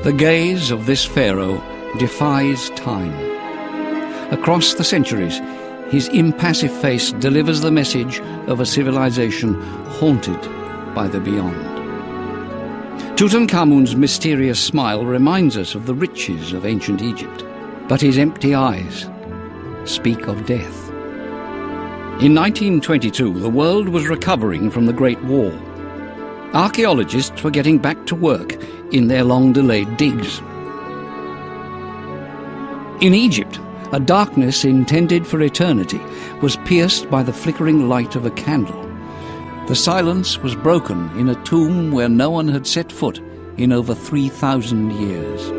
The gaze of this pharaoh defies time. Across the centuries, his impassive face delivers the message of a civilization haunted by the beyond. Tutankhamun's mysterious smile reminds us of the riches of ancient Egypt, but his empty eyes speak of death. In 1922, the world was recovering from the Great War. Archaeologists were getting back to work in their long-delayed digs. In Egypt, a darkness intended for eternity was pierced by the flickering light of a candle. The silence was broken in a tomb where no one had set foot in over 3,000 years.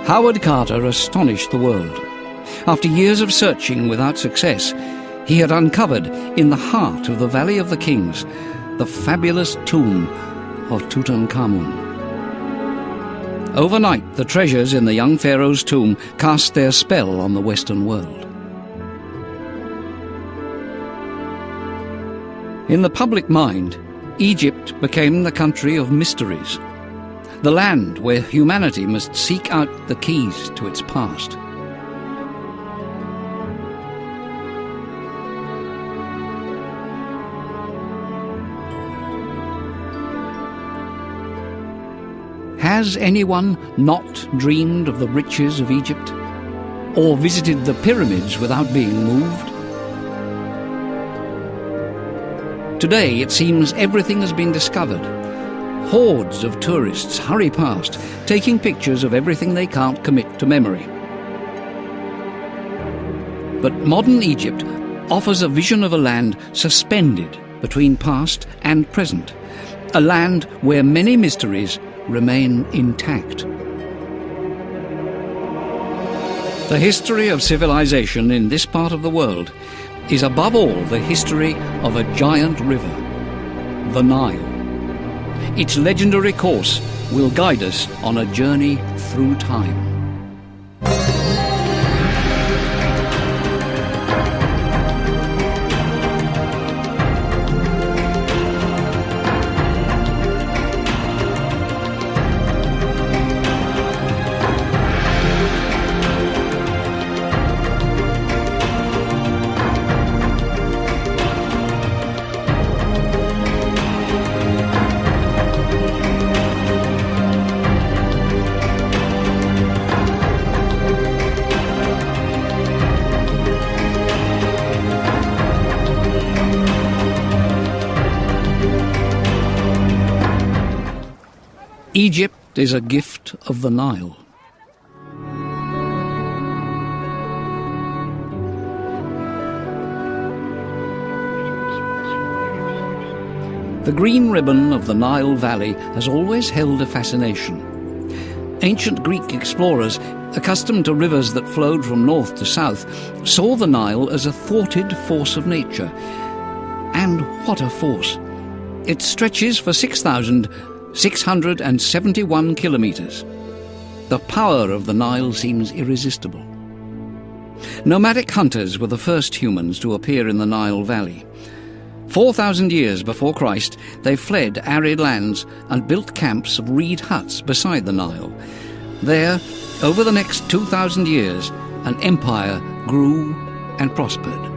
Howard Carter astonished the world. After years of searching without success, he had uncovered, in the heart of the Valley of the Kings, the fabulous tomb of Tutankhamun. Overnight, the treasures in the young pharaoh's tomb cast their spell on the Western world. In the public mind, Egypt became the country of mysteries, the land where humanity must seek out the keys to its past. Has anyone not dreamed of the riches of Egypt, or visited the pyramids without being moved? Today it seems everything has been discovered. Hordes of tourists hurry past, taking pictures of everything they can't commit to memory. But modern Egypt offers a vision of a land suspended between past and present, a land where many mysteries remain intact. The history of civilization in this part of the world is above all the history of a giant river, the Nile. Its legendary course will guide us on a journey through time. Egypt is a gift of the Nile. The green ribbon of the Nile Valley has always held a fascination. Ancient Greek explorers, accustomed to rivers that flowed from north to south, saw the Nile as a thwarted force of nature. And what a force! It stretches for 6,671 kilometers. The power of the Nile seems irresistible. Nomadic hunters were the first humans to appear in the Nile Valley. 4,000 years before Christ, they fled arid lands and built camps of reed huts beside the Nile. There, over the next 2,000 years, an empire grew and prospered.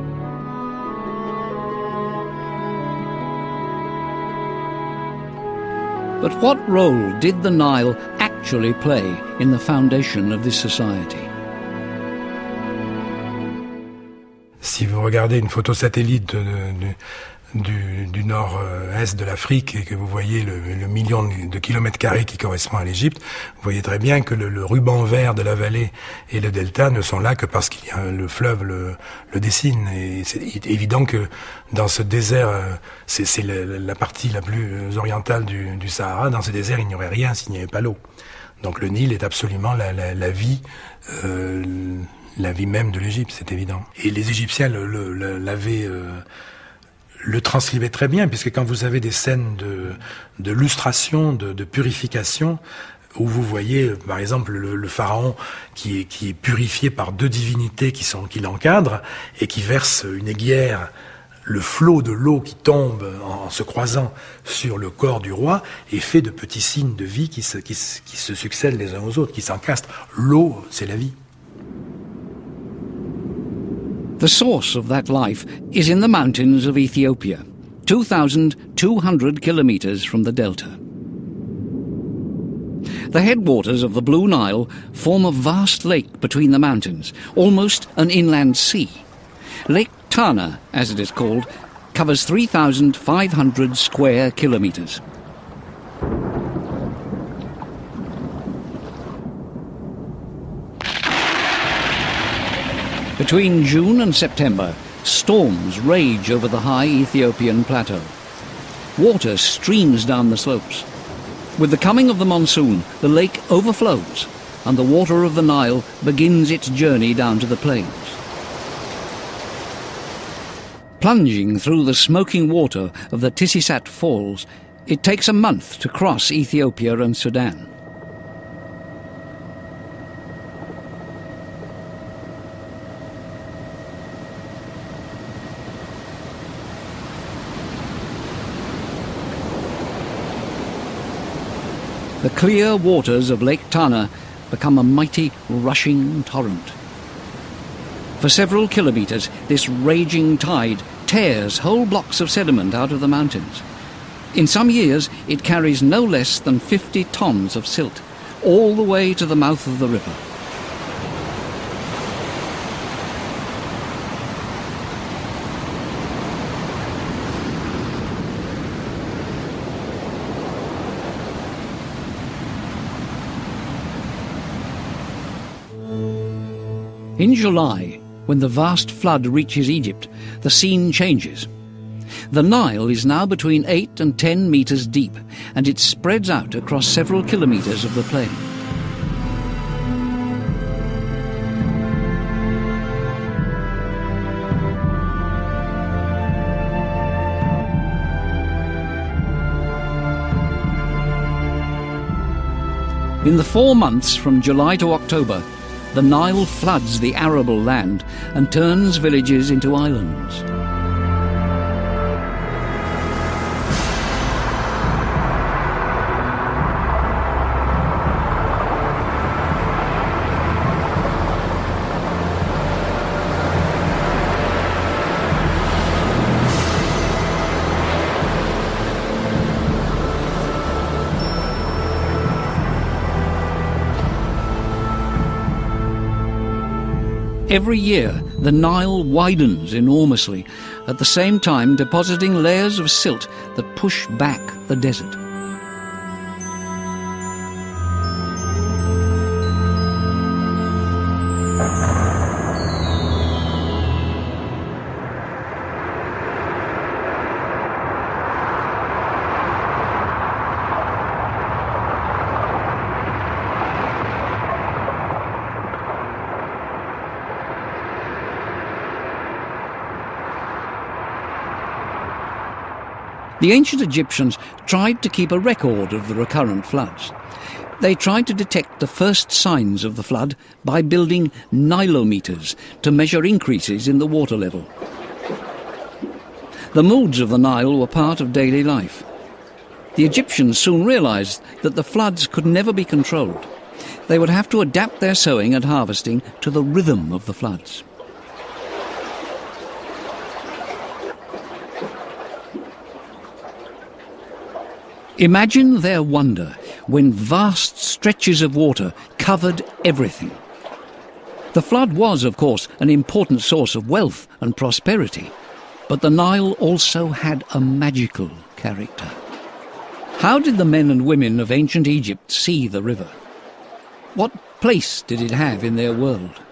But what role did the Nile actually play in the foundation of this society? Si vous regardez une photo satellite du nord-est de l'Afrique et que vous voyez le million de kilomètres carrés qui correspond à l'Égypte, vous voyez très bien que le ruban vert de la vallée et le delta ne sont là que parce qu'il y a le fleuve le dessine. Et c'est évident que dans ce désert, c'est la partie la plus orientale du Sahara, dans ce désert il n'y aurait rien s'il n'y avait pas l'eau. Donc le Nil est absolument la vie même de l'Égypte, c'est évident. Et les Égyptiens le transcrivait très bien, puisque quand vous avez des scènes de lustration, de purification, où vous voyez, par exemple, le pharaon qui est purifié par deux divinités qui l'encadrent et qui versent une aiguière. Le flot de l'eau qui tombe en se croisant sur le corps du roi est fait de petits signes de vie qui se succèdent les uns aux autres, qui s'encastrent. L'eau, c'est la vie. The source of that life is in the mountains of Ethiopia, 2,200 kilometers from the delta. The headwaters of the Blue Nile form a vast lake between the mountains, almost an inland sea. Lake Tana, as it is called, covers 3,500 square kilometers. Between June and September, storms rage over the high Ethiopian plateau. Water streams down the slopes. With the coming of the monsoon, the lake overflows, and the water of the Nile begins its journey down to the plains. Plunging through the smoking water of the Tissisat Falls, it takes a month to cross Ethiopia and Sudan. The clear waters of Lake Tana become a mighty rushing torrent. For several kilometers, this raging tide tears whole blocks of sediment out of the mountains. In some years, it carries no less than 50 tons of silt, all the way to the mouth of the river. In July, when the vast flood reaches Egypt, the scene changes. The Nile is now between 8 and 10 meters deep, and it spreads out across several kilometers of the plain. In the 4 months from July to October, the Nile floods the arable land and turns villages into islands. Every year, the Nile widens enormously, at the same time depositing layers of silt that push back the desert. The ancient Egyptians tried to keep a record of the recurrent floods. They tried to detect the first signs of the flood by building nilometers to measure increases in the water level. The moods of the Nile were part of daily life. The Egyptians soon realized that the floods could never be controlled. They would have to adapt their sowing and harvesting to the rhythm of the floods. Imagine their wonder when vast stretches of water covered everything. The flood was, of course, an important source of wealth and prosperity, but the Nile also had a magical character. How did the men and women of ancient Egypt see the river? What place did it have in their world?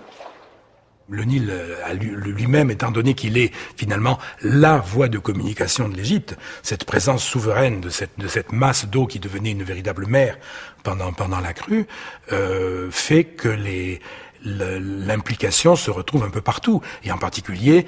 Le Nil lui-même, étant donné qu'il est finalement la voie de communication de l'Égypte, cette présence souveraine de cette masse d'eau qui devenait une véritable mer pendant la crue, fait que l'implication se retrouve un peu partout, et en particulier